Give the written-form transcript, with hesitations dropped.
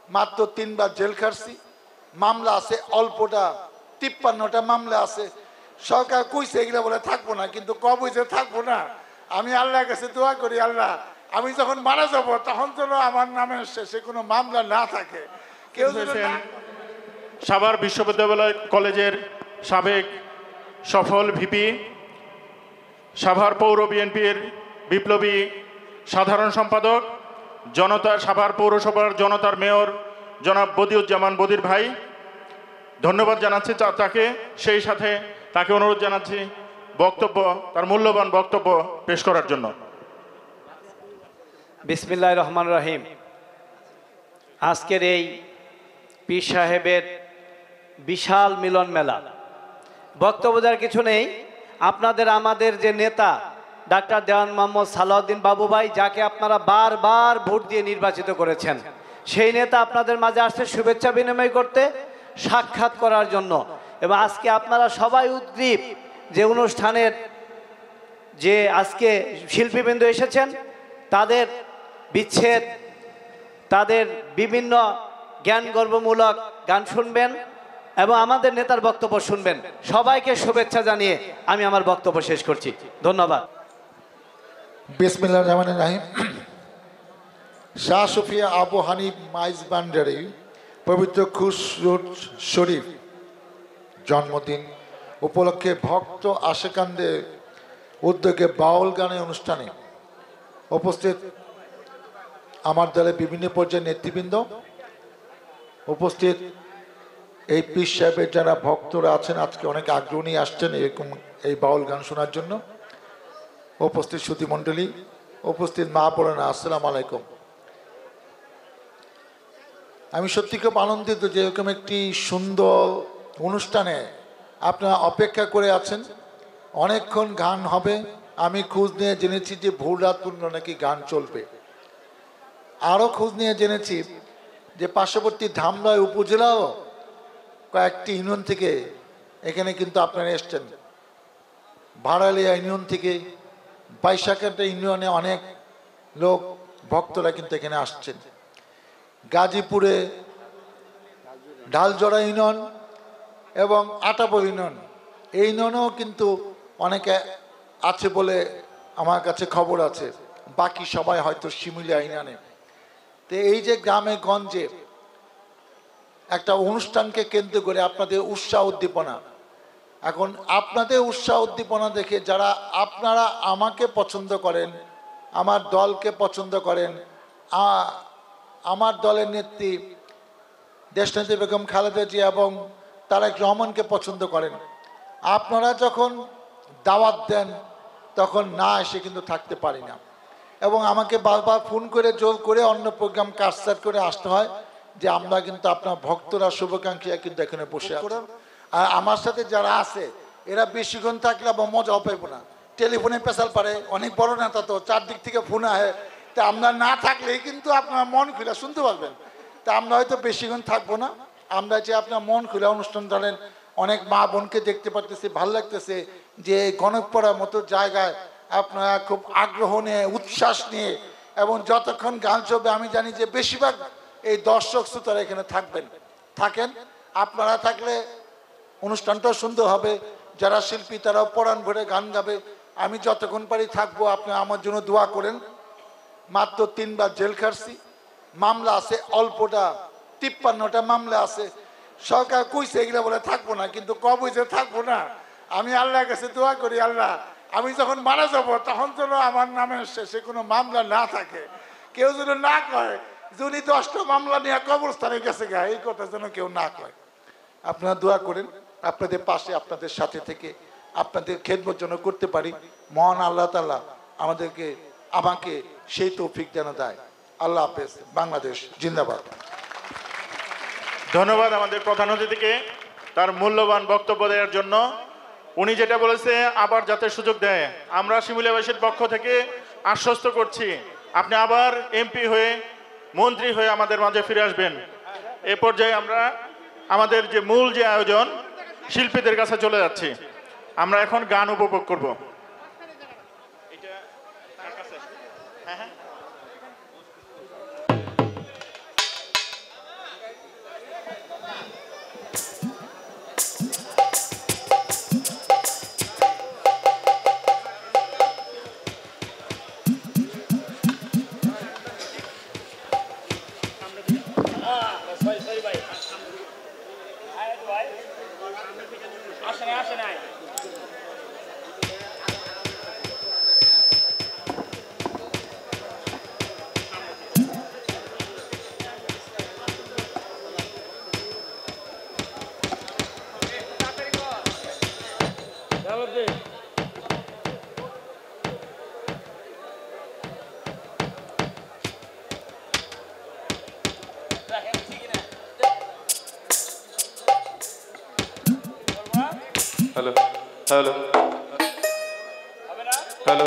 মাত্র 3 বার জেল খাটছি, মামলা আছে অল্পটা, 53টা মামলা আছে। সরকার কইছে এগুলো বলে থাকবো না, কিন্তু কবইছে থাকবো না। আমি আল্লাহর কাছে দোয়া করি, আল্লাহ আমি যখন মারা যাব তখন যেন আমার নামে শেষে কোনো মামলা না থাকে। কেউ সাভার বিশ্ববিদ্যালয় কলেজের সাবেক সফল ভিপি, সাভার পৌর বিএনপির বিপ্লবী সাধারণ সম্পাদক, সাভার পৌরসভার জনতার মেয়র জনাব বদিউজ্জামান বদির ভাই, ধন্যবাদ জানাচ্ছি তাকে। সেই সাথে তাকে অনুরোধ জানাচ্ছি তার মূল্যবান বক্তব্য পেশ করার জন্য। বিসমিল্লাহির রহমানির রহিম। আজকের এই পীর সাহেবের বিশাল মিলন মেলা, বক্তব্য দেওয়ার কিছু নেই। আপনাদের আমাদের যে নেতা ডাক্তার দেওয়ান মোহাম্মদ সালাউদ্দিন বাবু ভাই, যাকে আপনারা বারবার ভোট দিয়ে নির্বাচিত করেছেন, সেই নেতা আপনাদের মাঝে আসছে শুভেচ্ছা বিনিময় করতে, সাক্ষাৎ করার জন্য। এবং আজকে আপনারা সবাই উদ্গ্রীব যে অনুষ্ঠানের যে আজকে শিল্পীবৃন্দ এসেছেন, তাদের বিচ্ছেদ, তাদের বিভিন্ন জ্ঞানগর্ভমূলক গান শুনবেন এবং আমাদের নেতার বক্তব্য শুনবেন। সবাইকে শুভেচ্ছা জানিয়ে আমি আমার বক্তব্য শেষ করছি। ধন্যবাদ। বিসমিল্লাহির রহমানির রহিম। শাহ সুফিয়া আবু হানিফ মাইজ বান্ডারি পবিত্র খুশরুল শরীফ জন্মদিন উপলক্ষে ভক্ত আশেকানদের উদ্যোগে বাউল গানের অনুষ্ঠানে উপস্থিত আমার দলের বিভিন্ন পর্যায়ের নেতৃবৃন্দ, উপস্থিত এই পীর সাহেবের যারা ভক্তরা আছেন, আজকে অনেক আগ্রহ নিয়ে আসছেন এরকম এই বাউল গান শোনার জন্য, উপস্থিত সুধীমণ্ডলী, উপস্থিত মা বোনেরা, আসসালামু আলাইকুম। আমি সত্যি খুব আনন্দিত যে এরকম একটি সুন্দর অনুষ্ঠানে আপনারা অপেক্ষা করে আছেন। অনেকক্ষণ গান হবে। আমি খোঁজ নিয়ে জেনেছি যে ভোর রাত পর্যন্ত নাকি গান চলবে। আরও খোঁজ নিয়ে জেনেছি যে পার্শ্ববর্তী ধামরাই উপজেলাও কয়েকটি ইউনিয়ন থেকে এখানে কিন্তু আপনারা এসছেন। ভাড়ালিয়া ইউনিয়ন থেকে, বাইশাখাটা ইউনিয়নে অনেক লোক ভক্তরা কিন্তু এখানে আসছেন। গাজীপুরে ঢালজোড়া ইউনিয়ন এবং আটাবো ইউনিয়ন, এই ইউনিয়নেও কিন্তু অনেকে আছে বলে আমার কাছে খবর আছে। বাকি সবাই হয়তো শিমুলিয়া ইউনিয়নে। তো এই যে গ্রামে গঞ্জে একটা অনুষ্ঠানকে কেন্দ্র করে আপনাদের উৎসাহ উদ্দীপনা, এখন আপনাদের উৎসাহ উদ্দীপনা দেখে যারা আপনারা আমাকে পছন্দ করেন, আমার দলকে পছন্দ করেন, আমার দলের নেত্রী দেশনেত্রী বেগম খালেদা জিয়া এবং তারেক রহমানকে পছন্দ করেন, আপনারা যখন দাওয়াত দেন তখন না এসে কিন্তু থাকতে পারি না। এবং আমাকে বারবার ফোন করে জোর করে অন্য প্রোগ্রাম কাটসাট করে আসতে হয় যে আমরা কিন্তু আপনার ভক্তরা শুভাকাঙ্ক্ষীরা কিন্তু এখানে বসে আছি। আর আমার সাথে যারা আছে এরা বেশিক্ষণ থাকলে আবার মজাও পাইব না। টেলিফোনে পেশাল পারে, অনেক বড় নেতা তো, চারদিক থেকে ফোন আহে। তা আমরা না থাকলেই কিন্তু আপনার মন খুলে শুনতে পারবেন। তা আমরা হয়তো বেশিক্ষণ থাকবো না। আমরা যে আপনার মন খুলে অনুষ্ঠান ধরেন, অনেক মা বোনকে দেখতে পারতেছি, ভালো লাগতেছে যে গণকপাড়ার মতো জায়গায় আপনারা খুব আগ্রহ নিয়ে, উচ্ছ্বাস নিয়ে, এবং যতক্ষণ গান চলবে আমি জানি যে বেশিরভাগ এই দর্শক শ্রোতারা এখানে থাকেন। আপনারা থাকলে অনুষ্ঠানটাও সুন্দর হবে। যারা শিল্পী তারাও পরাণ ভরে গান গাবে। আমি যতক্ষণ পারি থাকবো। আপনারা আমার জন্য দোয়া করেন। মাত্র 3 বার জেল খাটছি, মামলা আছে অল্পটা, 53টা মামলা আছে। সরকার কইছে এগুলো বলে থাকবো না, কিন্তু কবইছে থাকবো না। আমি আল্লাহর কাছে দোয়া করি, আল্লাহ আমি যখন মারা যাব তখন যেন আমার নামে শেষে কোনো মামলা না থাকে। কেউ যেন না কয় যিনি 10টা মামলা নিয়ে কবরস্থানে গেছে গা, এই কথা যেন কেউ না কয়। আপনারা দোয়া করেন, আপনাদের পাশে আপনাদের সাথে থেকে আপনাদের খেদমত যেন করতে পারি। মহান আল্লাহ তাআলা আমাকে সেই তৌফিক যেন দেয়। আল্লাহ হাফেজ। বাংলাদেশ জিন্দাবাদ। ধন্যবাদ আমাদের প্রধান অতিথিকে তার মূল্যবান বক্তব্য দেওয়ার জন্য। উনি যেটা বলেছে আবার যাতে সুযোগ দেয়, আমরা শিমুলিয়াবাসীর পক্ষ থেকে আশ্বস্ত করছি আপনি আবার এমপি হয়ে, মন্ত্রী হয়ে আমাদের মাঝে ফিরে আসবেন। এ পর্যায়ে আমরা আমাদের যে মূল যে আয়োজন, শিল্পীদের কাছে চলে যাচ্ছি। আমরা এখন গান উপভোগ করব। Hello hello